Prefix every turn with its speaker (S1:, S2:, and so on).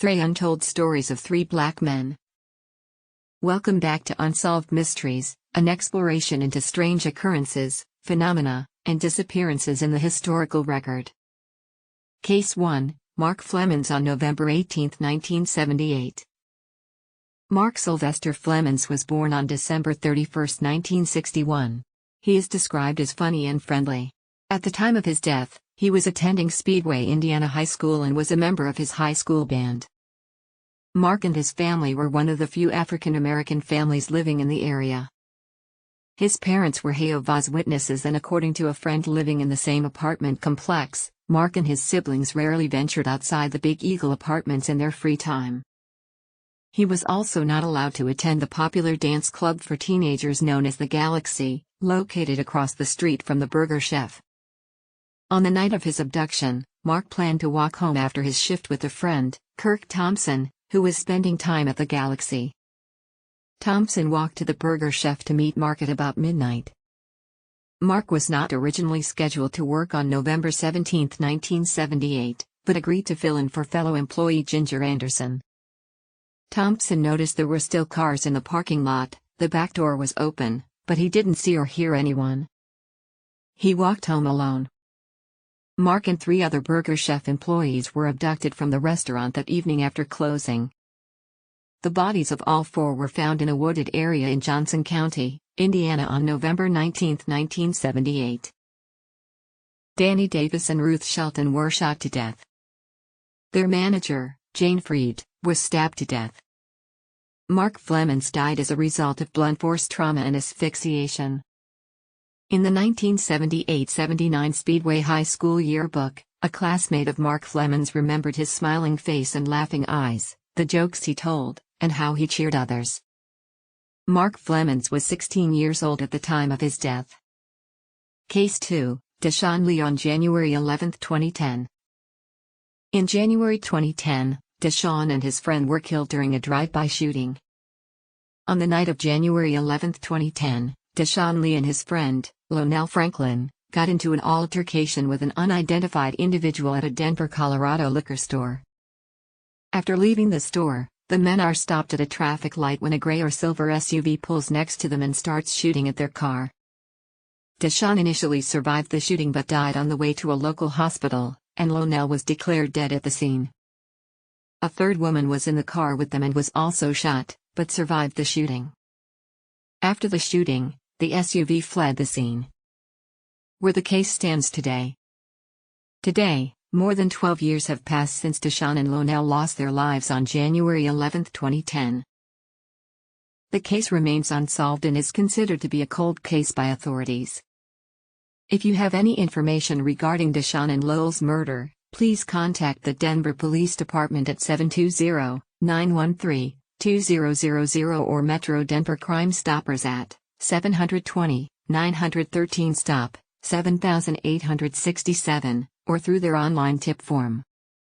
S1: Thre Untold Stories of Three Black Men. Welcome back to Unsolved Mysteries, an exploration into strange occurrences, phenomena, and disappearances in the historical record. Case 1, Mark Flemons on November 18, 1978. Mark Sylvester Flemons was born on December 31, 1961. He is described as funny and friendly. At the time of his death, he was attending Speedway, Indiana High School and was a member of his high school band. Mark and his family were one of the few African American families living in the area. His parents were Jehovah's Witnesses, and according to a friend living in the same apartment complex, Mark and his siblings rarely ventured outside the Big Eagle apartments in their free time. He was also not allowed to attend the popular dance club for teenagers known as the Galaxy, located across the street from the Burger Chef. On the night of his abduction, Mark planned to walk home after his shift with a friend, Kirk Thompson, who was spending time at the Galaxy. Thompson walked to the Burger Chef to meet Mark at about midnight. Mark was not originally scheduled to work on November 17, 1978, but agreed to fill in for fellow employee Ginger Anderson. Thompson noticed there were still cars in the parking lot, the back door was open, but he didn't see or hear anyone. He walked home alone. Mark and 3 other Burger Chef employees were abducted from the restaurant that evening after closing. The bodies of all 4 were found in a wooded area in Johnson County, Indiana on November 19, 1978. Danny Davis and Ruth Shelton were shot to death. Their manager, Jane Freed, was stabbed to death. Mark Flemons died as a result of blunt force trauma and asphyxiation. In the 1978-79 Speedway High School yearbook, a classmate of Mark Flemons remembered his smiling face and laughing eyes, the jokes he told, and how he cheered others. Mark Flemons was 16 years old at the time of his death. Case 2, Deshaun Lee on January 11, 2010. In January 2010, Deshaun and his friend were killed during a drive-by shooting. On the night of January 11, 2010, Deshaun Lee and his friend, Lonell Franklin, got into an altercation with an unidentified individual at a Denver, Colorado liquor store. After leaving the store, the men are stopped at a traffic light when a gray or silver SUV pulls next to them and starts shooting at their car. Deshaun initially survived the shooting but died on the way to a local hospital, and Lonell was declared dead at the scene. A third woman was in the car with them and was also shot, but survived the shooting. After the shooting, the SUV fled the scene. Where the case stands today. Today, more than 12 years have passed since Deshaun and Lonell lost their lives on January 11, 2010. The case remains unsolved and is considered to be a cold case by authorities. If you have any information regarding Deshaun and Lonell's murder, please contact the Denver Police Department at 720-913-2000 or Metro Denver Crime Stoppers at 720-913 stop 7867, or through their online tip form.